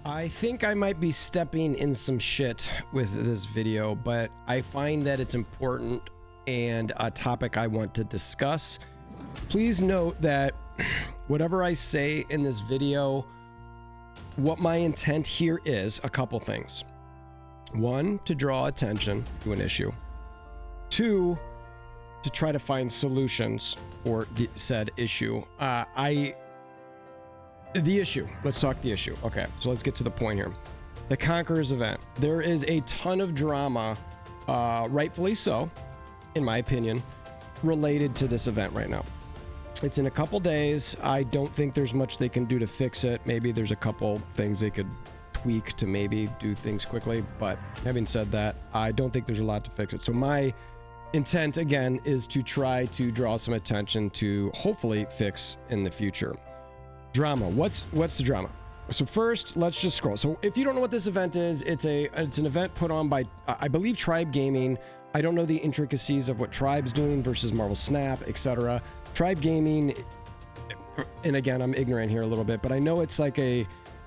I think I might be stepping in some shit with this video, but I find that it's important and a topic I want to discuss. Please note that whatever I say in this video, what my intent here is a couple things. One, to draw attention to an issue. Two, to try to find solutions for the said issue. The issue. Let's talk the issue. Okay, so let's get to the point here. The Conquerors event. There is a ton of drama, rightfully so, in my opinion, related to this event right now. It's in a couple days. I don't think there's much they can do to fix it. Maybe there's a couple things they could tweak to maybe do things quickly. But having said that, I don't think there's a lot to fix it. So my intent, again, is to try to draw some attention to hopefully fix in the future. Drama. What's the drama? So first, let's just scroll. So if you don't know what this event is, it's an event put on by, I believe, Tribe Gaming. I don't know the intricacies of what Tribe's doing versus Marvel Snap, etc. Tribe Gaming, and again, I'm ignorant here a little bit, but I know it's like an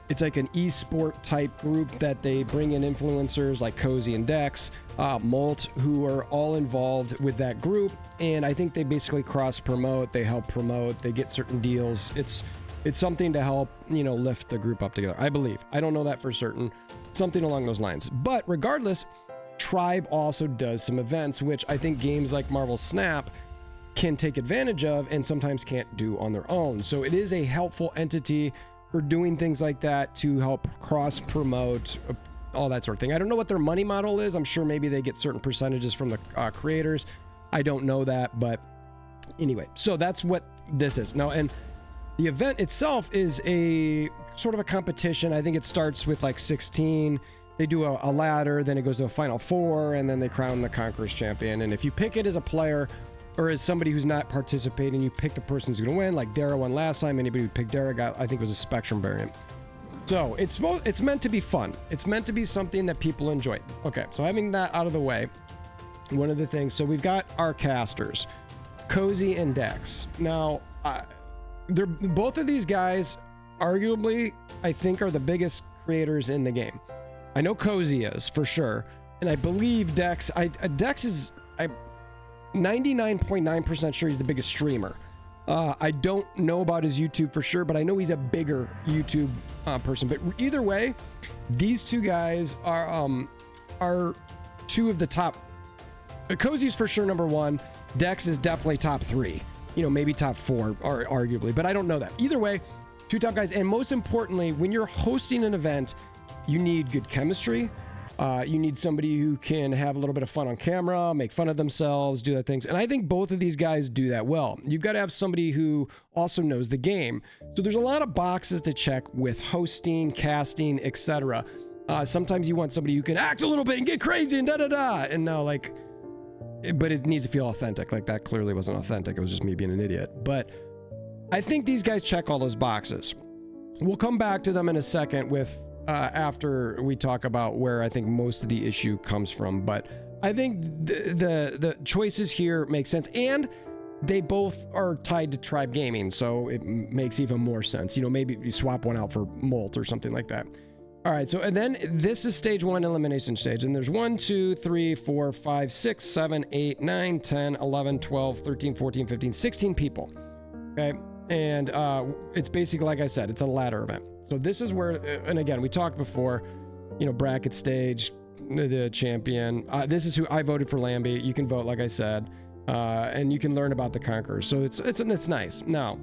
esport type group that they bring in influencers like Cozy and Dex, Molt, who are all involved with that group. And I think they basically cross promote, they help promote, they get certain deals. It's something to help, lift the group up together. I believe. I don't know that for certain. Something along those lines. But regardless, Tribe also does some events, which I think games like Marvel Snap can take advantage of and sometimes can't do on their own. So it is a helpful entity for doing things like that to help cross promote, all that sort of thing. I don't know what their money model is. I'm sure maybe they get certain percentages from the creators. I don't know that, but anyway, so that's what this is. Now, and the event itself is a sort of a competition. I think it starts with like 16. They do a ladder, then it goes to a final 4, and then they crown the Conquerors champion. And if you pick it as a player or as somebody who's not participating, you pick the person who's going to win. Like Dara won last time. Anybody who picked Dara got, I think it was a Spectrum variant. So it's meant to be fun. It's meant to be something that people enjoy. Okay, so having that out of the way, one of the things, so we've got our casters, Cozy and Dex. Now, they're both of these guys, arguably, I think, are the biggest creators in the game. I know Cozy is for sure, and I believe Dex. Dex is 99.9% sure he's the biggest streamer. I don't know about his YouTube for sure, but I know he's a bigger YouTube person. But either way, these two guys are two of the top. Cozy's for sure number 1. Dex is definitely top 3. Maybe top 4, or arguably, but I don't know that. Either way, two top guys. And most importantly, when you're hosting an event, you need good chemistry. You need somebody who can have a little bit of fun on camera, make fun of themselves, do that things. And I think both of these guys do that well. You've got to have somebody who also knows the game. So there's a lot of boxes to check with hosting, casting, etc. Sometimes you want somebody who can act a little bit and get crazy and da-da-da. And now, but it needs to feel authentic. Like that clearly wasn't authentic. It was just me being an idiot. But I think these guys check all those boxes. We'll come back to them in a second with after we talk about where I think most of the issue comes from. But I think the choices here make sense, and they both are tied to Tribe Gaming, so it makes even more sense. Maybe you swap one out for Molt or something like that. All right, so and then this is stage 1 elimination stage, and there's 1, 2, 3, 4, 5, 6, 7, 8, 9, 10, 11, 12, 13, 14, 15, 16 people. Okay, and it's basically, like I said, it's a ladder event. So this is where, and again, we talked before, bracket stage, the champion. This is who I voted for. Lambie. You can vote, like I said, and you can learn about the Conquerors. So it's nice. Now,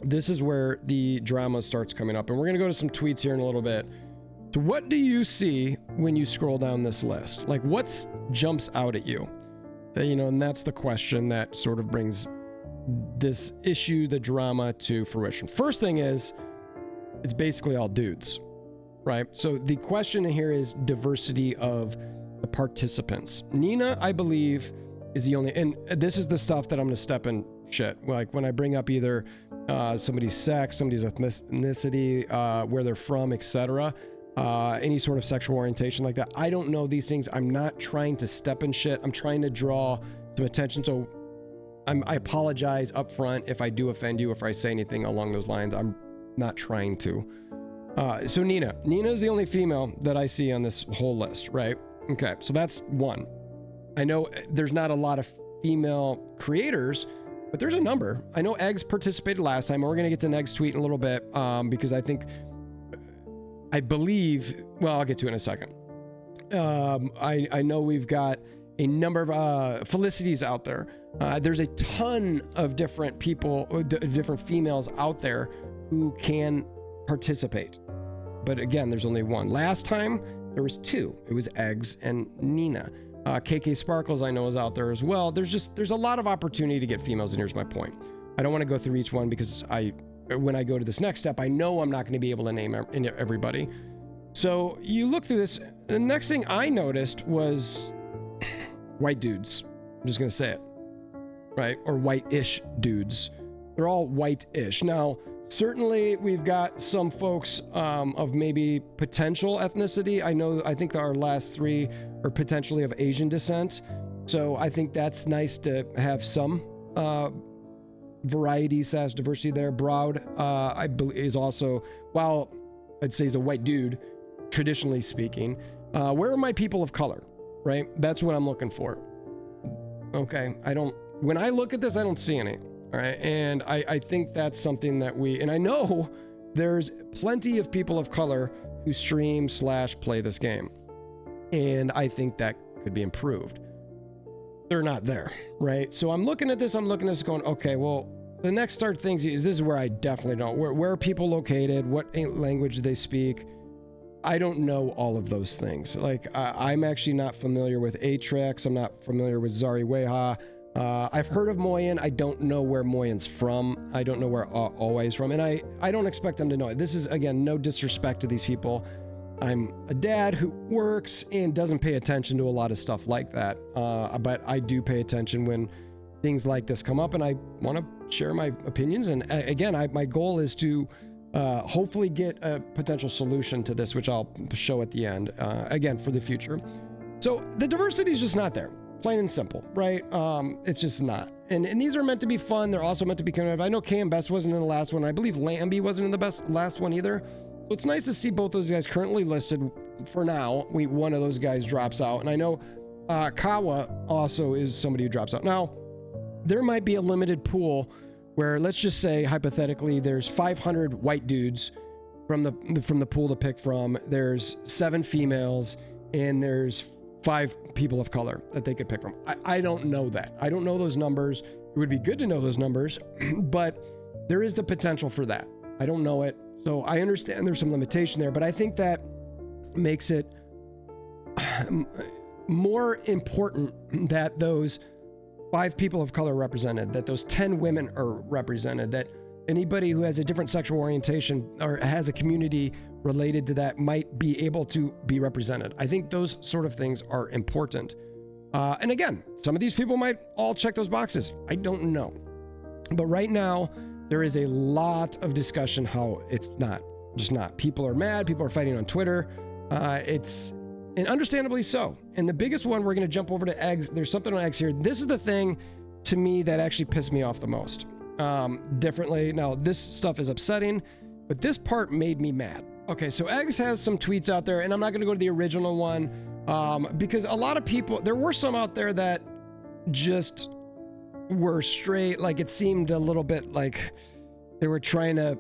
this is where the drama starts coming up, and we're gonna go to some tweets here in a little bit. So what do you see when you scroll down this list? Like, what jumps out at you? And that's the question that sort of brings this issue, the drama, to fruition. First thing is, it's basically all dudes, right? So the question here is diversity of the participants. Nina, I believe, is the only, and this is the stuff that I'm going to step in shit. Like when I bring up either somebody's sex, somebody's ethnicity, where they're from, etc., any sort of sexual orientation like that. I don't know these things. I'm not trying to step in shit. I'm trying to draw some attention. So I apologize up front if I do offend you, if I say anything along those lines. I'm not trying to. So Nina is the only female that I see on this whole list, right? Okay, so that's one. I know there's not a lot of female creators, but there's a number. I know Eggs participated last time, and we're gonna get to Eggs tweet in a little bit, because I believe, well, I'll get to it in a second. I know we've got a number of Felicities out there. There's a ton of different people, different females out there who can participate. But again, there's only one. Last time there was two. It was Eggs and Nina. KK Sparkles I know is out there as well. There's a lot of opportunity to get females, and here's my point. I don't want to go through each one because when I go to this next step, I know I'm not going to be able to name everybody. So you look through this, the next thing I noticed was white dudes. I'm just going to say it, right? Or white-ish dudes. They're all white-ish. Now, certainly we've got some folks of maybe potential ethnicity. I think our last three are potentially of Asian descent. So I think that's nice to have some variety / diversity there. Browd, I believe, is also, while I'd say he's a white dude, traditionally speaking. Where are my people of color, right? That's what I'm looking for. Okay, when I look at this, I don't see any. All right, and I think that's something that and I know there's plenty of people of color who stream / play this game. And I think that could be improved. They're not there, right? So I'm looking at this going, okay, well, the next start things is this is where I definitely don't. Where are people located? What language do they speak? I don't know all of those things. Like, I'm actually not familiar with Atrix. I'm not familiar with Zari Weha. I've heard of Moyen. I don't know where Moyen's from. I don't know where Always from. And I don't expect them to know it. This is, again, no disrespect to these people. I'm a dad who works and doesn't pay attention to a lot of stuff like that. But I do pay attention when things like this come up, and I want to share my opinions. And again, my goal is to hopefully get a potential solution to this, which I'll show at the end, again, for the future. So the diversity is just not there. Plain and simple, right? It's just not. And these are meant to be fun. They're also meant to be competitive. I know KM Best wasn't in the last one. I believe Lambie wasn't in the last one either. So it's nice to see both those guys currently listed for now. One of those guys drops out. And I know Kawa also is somebody who drops out. Now, there might be a limited pool where, let's just say, hypothetically, there's 500 white dudes from the pool to pick from. There's 7 females, and there's 5 people of color that they could pick from. I don't know that. I don't know those numbers. It would be good to know those numbers, but there is the potential for that. I don't know it. So I understand there's some limitation there, but I think that makes it more important that those 5 people of color are represented, that those 10 women are represented, that anybody who has a different sexual orientation or has a community related to that might be able to be represented. I think those sort of things are important. And again, some of these people might all check those boxes. I don't know. But right now, there is a lot of discussion how it's just not. People are mad. People are fighting on Twitter. And understandably so. And the biggest one, we're going to jump over to Eggs. There's something on Eggs here. This is the thing to me that actually pissed me off the most. Differently. Now, this stuff is upsetting, but this part made me mad. Okay, so Eggs has some tweets out there, and I'm not going to go to the original one because a lot of people, there were some out there that just were straight, like it seemed a little bit like they were trying to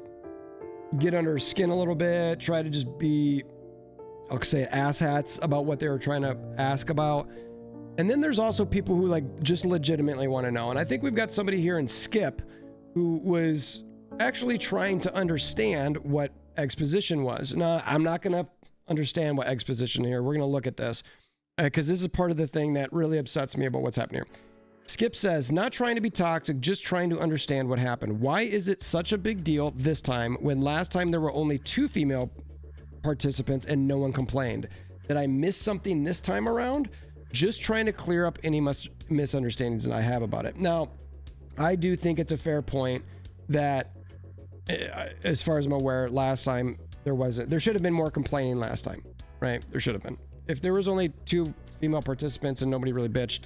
get under her skin a little bit, try to just be, I'll say, asshats about what they were trying to ask about. And then there's also people who like just legitimately want to know. And I think we've got somebody here in Skip who was actually trying to understand what exposition was. Now, I'm not going to understand what exposition here. We're going to look at this because this is part of the thing that really upsets me about what's happening here. Skip says, not trying to be toxic, just trying to understand what happened. Why is it such a big deal this time when last time there were only 2 female participants and no one complained? Did I miss something this time around? Just trying to clear up any misunderstandings that I have about it. Now, I do think it's a fair point that, as far as I'm aware, last time there should have been more complaining last time, right? There should have been. If there was only 2 female participants and nobody really bitched,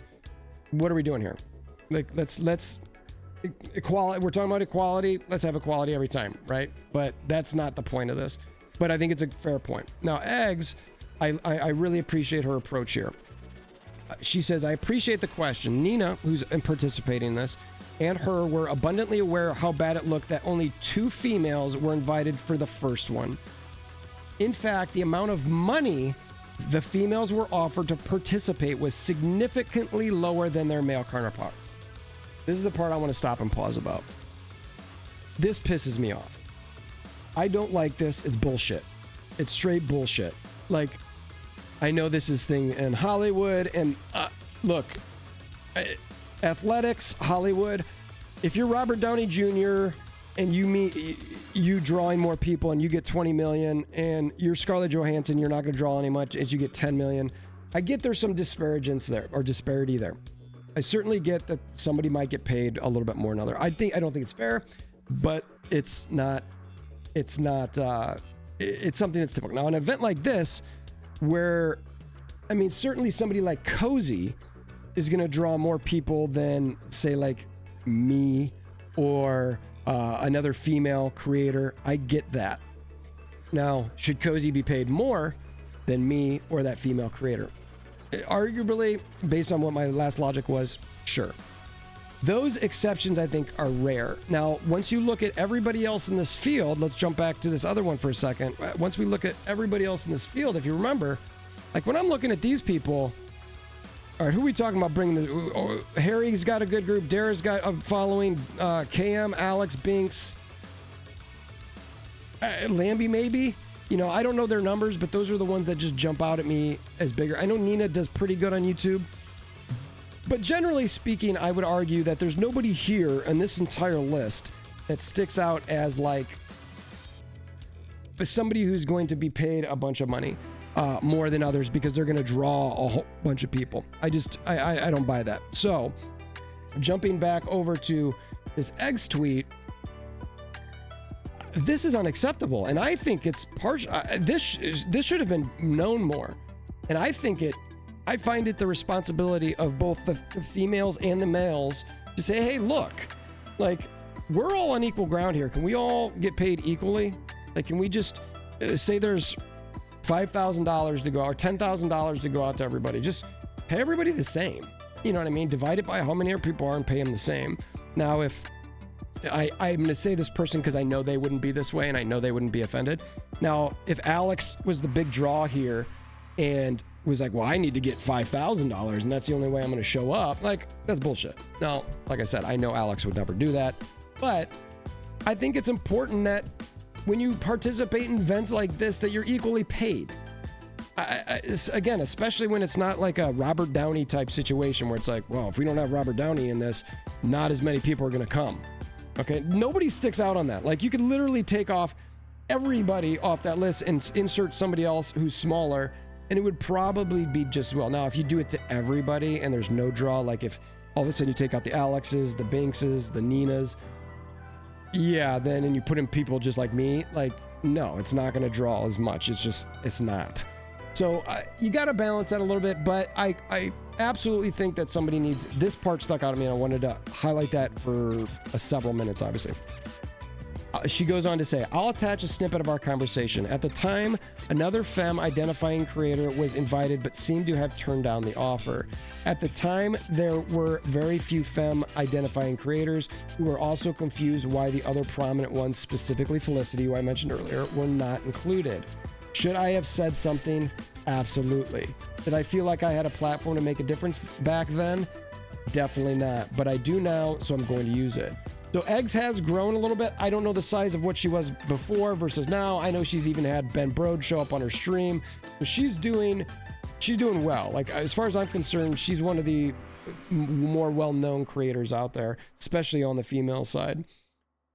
what are we doing here? Like, let's equality. We're talking about equality. Let's have equality every time, right? But that's not the point of this. but I think it's a fair point. Now, Eggs, I really appreciate her approach here. She says, I appreciate the question. Nina, who's participating in this, and her were abundantly aware of how bad it looked that only 2 females were invited for the first one. In fact, the amount of money the females were offered to participate was significantly lower than their male counterparts. This is the part I want to stop and pause about. This pisses me off. I don't like this. It's bullshit. It's straight bullshit. Like, I know this is thing in Hollywood, and look, athletics, Hollywood, if you're Robert Downey Jr. and you drawing more people and you get 20 million, and you're Scarlett Johansson, you're not going to draw any much as you get 10 million. I get there's some disparity there. I certainly get that somebody might get paid a little bit more than another. I don't think it's fair, but it's something that's typical. Now, an event like this, where, I mean, certainly somebody like Cozy is going to draw more people than, say, like me or another female creator. I get that. Now, should Cozy be paid more than me or that female creator? Arguably, based on what my last logic was, sure. Those exceptions, I think, are rare. Now, once you look at everybody else in this field, let's jump back to this other one for a second. Once we look at everybody else in this field, if you remember, like when I'm looking at these people, all right, who are we talking about bringing this? Harry's got a good group. Dara's got a following. KM, Alex, Binks, Lambie, maybe. You know, I don't know their numbers, but those are the ones that just jump out at me as bigger. I know Nina does pretty good on YouTube. But generally speaking, I would argue that there's nobody here in this entire list that sticks out as like somebody who's going to be paid a bunch of money more than others because they're going to draw a whole bunch of people. I don't buy that. So jumping back over to this Eggs tweet, this is unacceptable. And I think it's partial. This should have been known more. And I find it the responsibility of both the females and the males to say, hey, look, like, we're all on equal ground here. Can we all get paid equally? Like, can we just say there's $5,000 to go or $10,000 to go out to everybody? Just pay everybody the same. You know what I mean? Divide it by how many people are and pay them the same. Now, if I'm going to say this person because I know they wouldn't be this way and I know they wouldn't be offended. Now, if Alex was the big draw here and was like, well, I need to get $5,000 and that's the only way I'm going to show up, like, that's bullshit. Now, like I said, I know Alex would never do that, but I think it's important that when you participate in events like this, that you're equally paid. Again, especially when it's not like a Robert Downey type situation where it's like, well, if we don't have Robert Downey in this, not as many people are going to come. Okay, nobody sticks out on that. Like, you could literally take off everybody off that list and insert somebody else who's smaller, and it would probably be just as well. Now, if you do it to everybody and there's no draw, like if all of a sudden you take out the Alexes, the Binkses, the Ninas, yeah, then, and you put in people just like me, like, no, it's not going to draw as much. It's not. So you got to balance that a little bit, but I absolutely think that somebody needs, this part stuck out at me and I wanted to highlight that for several minutes, obviously. She goes on to say, I'll attach a snippet of our conversation. At the time, another femme identifying creator was invited but seemed to have turned down the offer. At the time, there were very few femme identifying creators who were also confused why the other prominent ones, specifically Felicity, who I mentioned earlier, were not included. Should I have said something? Absolutely. Did I feel like I had a platform to make a difference back then? Definitely not, but I do now, so I'm going to use it. So Eggs has grown a little bit. I don't know the size of what she was before versus now. I know she's even had Ben Brode show up on her stream. So she's doing well. Like, as far as I'm concerned, she's one of the more well-known creators out there, especially on the female side.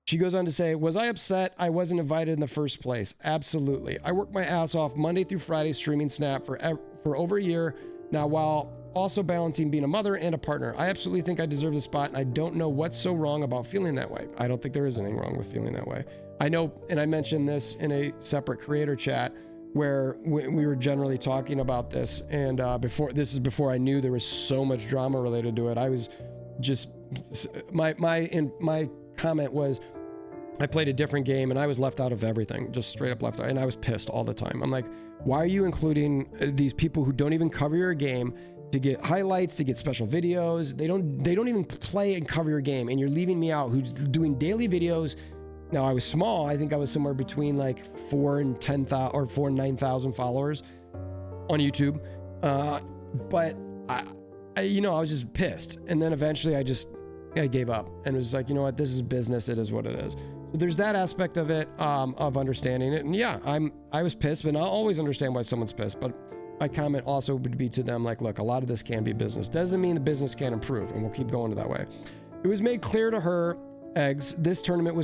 She goes on to say, was I upset I wasn't invited in the first place? Absolutely. I worked my ass off Monday through Friday streaming Snap for over a year now, while also balancing being a mother and a partner. I absolutely think I deserve the spot, and I don't know what's so wrong about feeling that way. I don't think there is anything wrong with feeling that way. I know, and I mentioned this in a separate creator chat where we were generally talking about this, and before I knew there was so much drama related to it. I was just, my comment was, I played a different game and I was left out of everything, just straight up left out. And I was pissed all the time. I'm like, why are you including these people who don't even cover your game to get highlights, to get special videos? They don't even play and cover your game, and you're leaving me out, who's doing daily videos. Now, I was small. I think I was somewhere between like 4 and 10,000 or 4 and 9,000 followers on YouTube. But I was just pissed. And then eventually I gave up and was like, you know what, this is business. It is what it is. So there's that aspect of it, of understanding it. And yeah, I was pissed, but I'll always understand why someone's pissed. But my comment also would be to them like, look, a lot of this can be business. Doesn't mean the business can't improve, and we'll keep going that way. It was made clear to her, Eggs, this tournament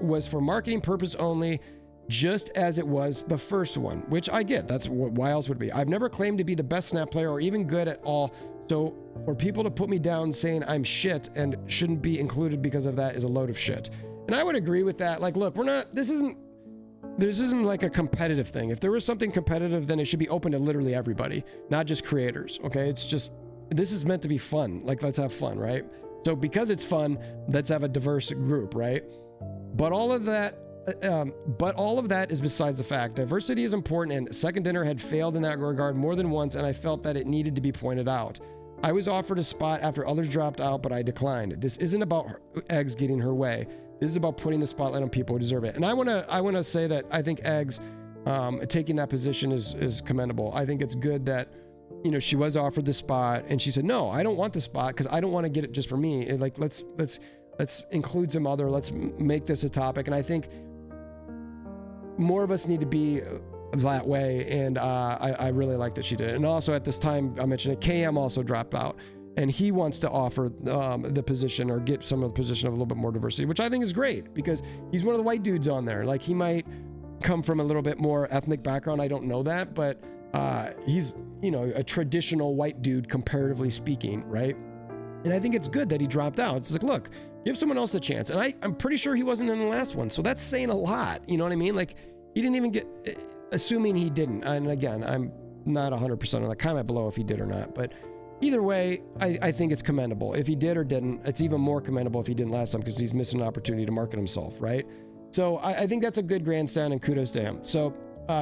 was for marketing purpose only, just as it was the first one, which I get. That's why else would it be? I've never claimed to be the best Snap player or even good at all. So for people to put me down saying I'm shit and shouldn't be included because of that is a load of shit. And I would agree with that. Like, look, this isn't like a competitive thing. If there was something competitive, then it should be open to literally everybody, not just creators. Okay. This is meant to be fun. Like, let's have fun, right? So because it's fun, let's have a diverse group, right? But all of that is besides the fact. Diversity is important, and Second Dinner had failed in that regard more than once, and I felt that it needed to be pointed out. I was offered a spot after others dropped out, but I declined. This isn't about Eggs getting her way. This is about putting the spotlight on people who deserve it. And I want to say that I think Eggs taking that position is commendable. I think it's good that, you know, she was offered the spot and she said, no, I don't want the spot because I don't want to get it just for me. Like, let's include some other, let's make this a topic. And I think more of us need to be that way. And I really like that she did it. And also at this time, I mentioned it, KM also dropped out. And he wants to offer the position or get some of the position of a little bit more diversity, which I think is great because he's one of the white dudes on there. Like, he might come from a little bit more ethnic background. I don't know that, but he's, you know, a traditional white dude, comparatively speaking, right? And I think it's good that he dropped out. It's like, look, give someone else a chance. And I'm pretty sure he wasn't in the last one. So that's saying a lot. You know what I mean? Like, he didn't even get, assuming he didn't. And again, I'm not 100% on the comment below if he did or not, but either way, I think it's commendable. If he did or didn't, it's even more commendable if he didn't last time because he's missing an opportunity to market himself, right? So I think that's a good grandstand and kudos to him. So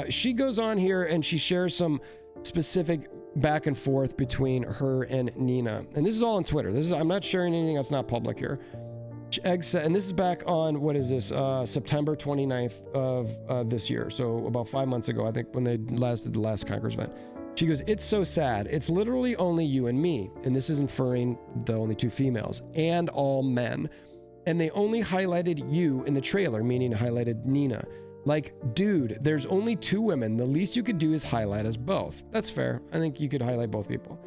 she goes on here and she shares some specific back and forth between her and Nina. And this is all on Twitter. I'm not sharing anything that's not public here. Egg said, and this is back on, what is this, September 29th of this year. So about 5 months ago, I think, when they did the last Conquerors event. She goes, it's so sad. It's literally only you and me. And this is inferring the only 2 females and all men. And they only highlighted you in the trailer, meaning highlighted Nina. Like, dude, there's only 2 women. The least you could do is highlight us both. That's fair. I think you could highlight both people.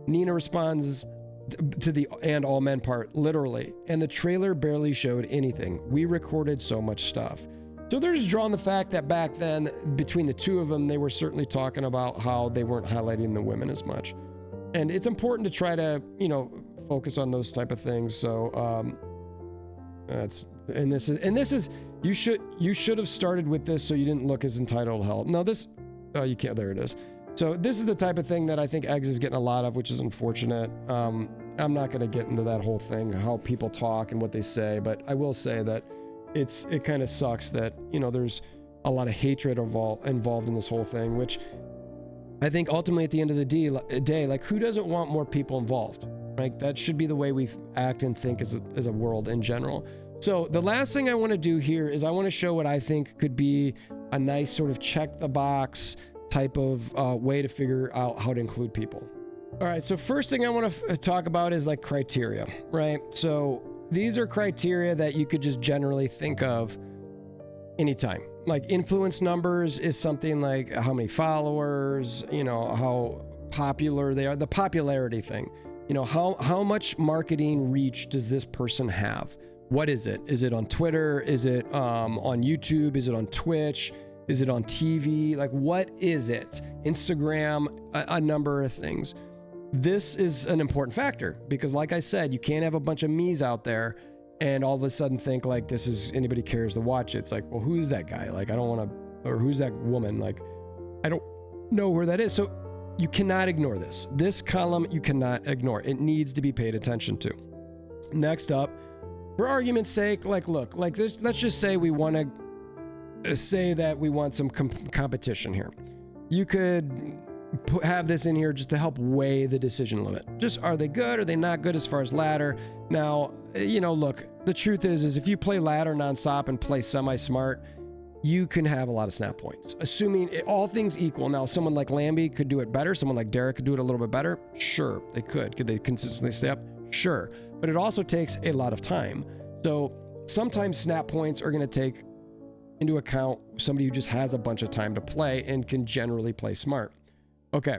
Nina responds to the and all men part, literally. And the trailer barely showed anything. We recorded so much stuff. So they're just drawing the fact that back then, between the 2 of them, they were certainly talking about how they weren't highlighting the women as much. And it's important to try to, you know, focus on those type of things. So this is you should have started with this so you didn't look as entitled to hell. No, you can't. There it is. So this is the type of thing that I think Eggs is getting a lot of, which is unfortunate. I'm not going to get into that whole thing, how people talk and what they say, but I will say that it kind of sucks that, you know, there's a lot of hatred involved in this whole thing, which I think ultimately at the end of the day, like, who doesn't want more people involved? Like, that should be the way we act and think as a world in general. So the last thing I want to do here is I want to show what I think could be a nice sort of check the box type of way to figure out how to include people. All right, so first thing I want to talk about is like criteria, right? So these are criteria that you could just generally think of anytime. Like, influence numbers is something like how many followers, you know, how popular they are, the popularity thing. You know, how much marketing reach does this person have? What is it? Is it on Twitter? Is it on YouTube? Is it on Twitch? Is it on TV? Like, what is it? Instagram, a number of things. This is an important factor because, like I said, you can't have a bunch of me's out there and all of a sudden think like this is anybody cares to watch it. It's like, well, who's that guy? Like, I don't want to, or who's that woman? Like, I don't know where that is. So you cannot ignore this. This column, you cannot ignore. It needs to be paid attention to. Next up, for argument's sake, like, look, like this, let's just say we want to say that we want some competition here. You could have this in here just to help weigh the decision limit. Just, are they good? Are they not good as far as ladder? Now, you know, look, the truth is if you play ladder nonstop and play semi-smart, you can have a lot of snap points, assuming all things equal. Now, someone like Lambie could do it better. Someone like Derek could do it a little bit better. Sure, they could. Could they consistently stay up? Sure. But it also takes a lot of time. So sometimes snap points are going to take into account somebody who just has a bunch of time to play and can generally play smart. Okay.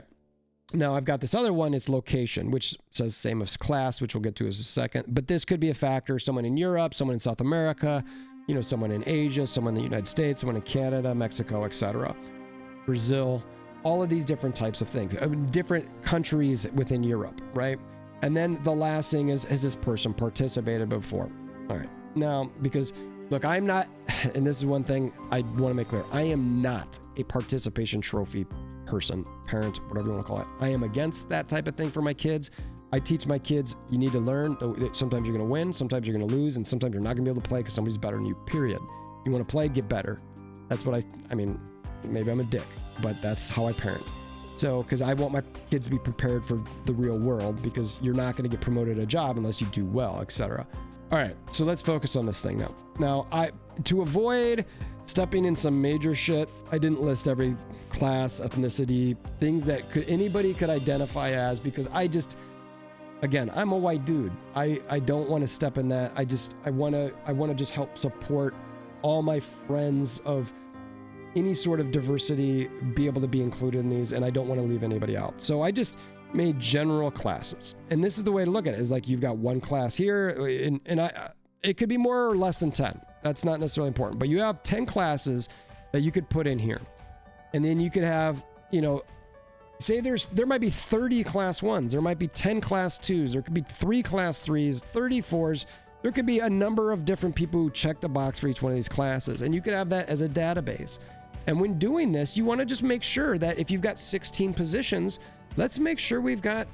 Now I've got this other one. It's location, which says same as class, which we'll get to as a second. But this could be a factor. Someone in Europe, someone in South America, you know, someone in Asia, someone in the United States, someone in Canada, Mexico, etc. Brazil, all of these different types of things, different countries within Europe, right? And then the last thing is, has this person participated before? All right. Now, because look, I'm not, and this is one thing I want to make clear, I am not a participation trophy person, parent, whatever you want to call it. I am against that type of thing for my kids. I teach my kids, you need to learn that sometimes you're going to win, sometimes you're going to lose, and sometimes you're not going to be able to play because somebody's better than you, period. You want to play, get better. That's what I mean, maybe I'm a dick, but that's how I parent. So, because I want my kids to be prepared for the real world, because you're not going to get promoted a job unless you do well, etc. All right, so let's focus on this thing now. Now, to avoid stepping in some major shit, I didn't list every class, ethnicity, things that anybody could identify as, because again, I'm a white dude. I don't want to step in that. I want to just help support all my friends of any sort of diversity be able to be included in these, and I don't want to leave anybody out. So I just made general classes, and this is the way to look at it, is like you've got one class here, and it could be more or less than 10. That's not necessarily important, but you have 10 classes that you could put in here, and then you could have, you know, say there might be 30 class 1s, there might be 10 class 2s, there could be 3 class 3s, 30 4s. There could be a number of different people who check the box for each one of these classes, and you could have that as a database. And when doing this, you want to just make sure that if you've got 16 positions, let's make sure we've got,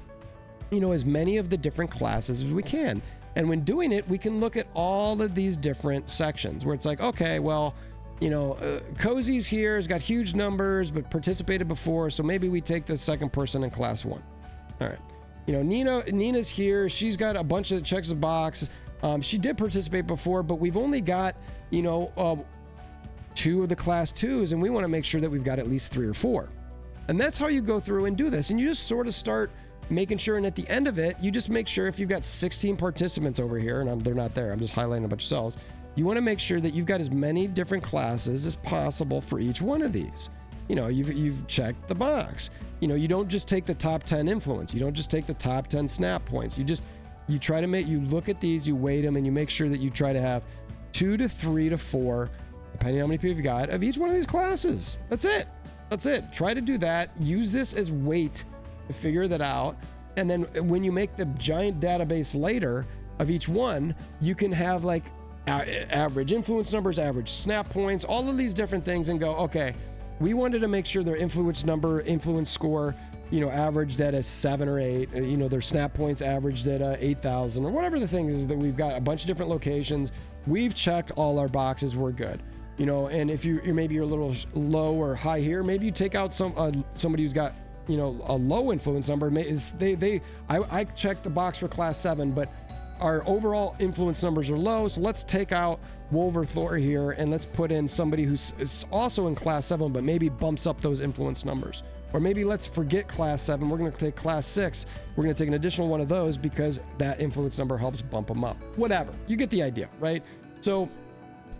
you know, as many of the different classes as we can. And when doing it, we can look at all of these different sections where it's like, okay, well, you know, Cozy's here, has got huge numbers, but participated before, so maybe we take the second person in class 1. All right. You know, Nina's here. She's got a bunch of checks the box. She did participate before, but we've only got, you know, 2 of the class 2s, and we want to make sure that we've got at least 3 or 4. And that's how you go through and do this. And you just sort of start making sure, and at the end of it, you just make sure if you've got 16 participants over here, and they're not there, I'm just highlighting a bunch of cells, you want to make sure that you've got as many different classes as possible for each one of these. You know, you've checked the box. You know, you don't just take the top 10 influence. You don't just take the top 10 snap points. You try to you look at these, you weight them, and you make sure that you try to have 2 to 3 to 4, depending on how many people you got, of each one of these classes. That's it. Try to do that. Use this as weight to figure that out. And then when you make the giant database later of each one, you can have like average influence numbers, average snap points, all of these different things, and go, okay, we wanted to make sure their influence score, you know, averaged at a 7 or 8, you know, their snap points averaged at 8,000 or whatever the thing is, that we've got a bunch of different locations. We've checked all our boxes. We're good. You know, and if you're maybe you're a little low or high here, maybe you take out somebody who's got, you know, a low influence number. I checked the box for class 7, but our overall influence numbers are low. So let's take out Wolver here, and let's put in somebody who's also in class 7, but maybe bumps up those influence numbers. Or maybe let's forget class 7. We're going to take class 6. We're going to take an additional one of those because that influence number helps bump them up. Whatever. You get the idea, right? So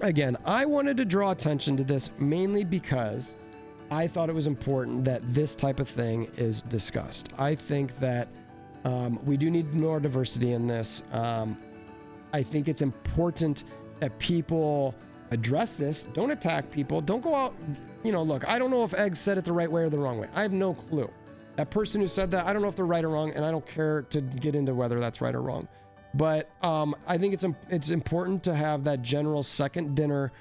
again, I wanted to draw attention to this mainly because I thought it was important that this type of thing is discussed. I think that we do need more diversity in this. I think it's important that people address this. Don't attack people. Don't go out. You know, look, I don't know if Egg said it the right way or the wrong way. I have no clue. That person who said that, I don't know if they're right or wrong, and I don't care to get into whether that's right or wrong. But I think it's important to have that general second dinner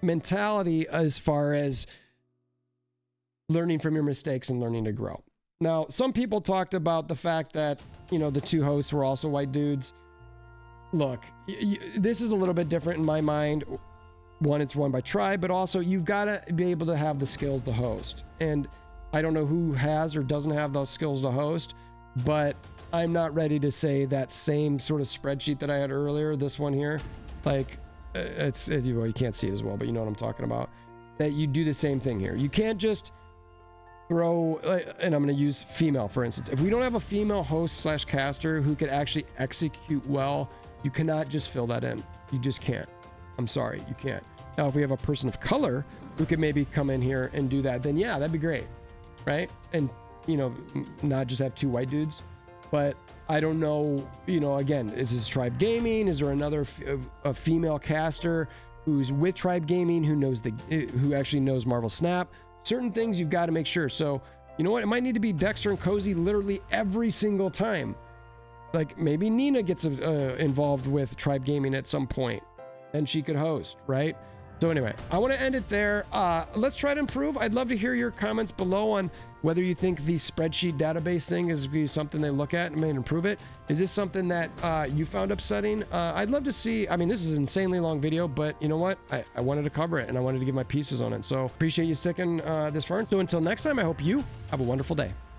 mentality as far as learning from your mistakes and learning to grow. Now, some people talked about the fact that, you know, the 2 hosts were also white dudes. look, this is a little bit different in my mind. One, it's run by Tribe, but also you've got to be able to have the skills to host. And I don't know who has or doesn't have those skills to host, but I'm not ready to say that same sort of spreadsheet that I had earlier, this one here, like well, you can't see it as well, but you know what I'm talking about, that you do the same thing here. You can't just throw, and I'm going to use female, for instance. If we don't have a female host / caster who could actually execute well, you cannot just fill that in. You just can't. I'm sorry, you can't. Now, if we have a person of color who could maybe come in here and do that, then yeah, that'd be great, right? And, you know, not just have 2 white dudes. But I don't know, you know, again, is this Tribe Gaming? Is there another a female caster who's with Tribe Gaming who actually knows Marvel Snap? Certain things you've got to make sure. So, you know what? It might need to be Dexter and Cozy literally every single time. Like maybe Nina gets involved with Tribe Gaming at some point, and she could host, right? So anyway, I want to end it there. Let's try to improve. I'd love to hear your comments below on whether you think the spreadsheet database thing is something they look at and may improve it. Is this something that you found upsetting? I'd love to see. I mean, this is an insanely long video, but you know what? I wanted to cover it and I wanted to give my pieces on it. So appreciate you sticking this far. So until next time, I hope you have a wonderful day.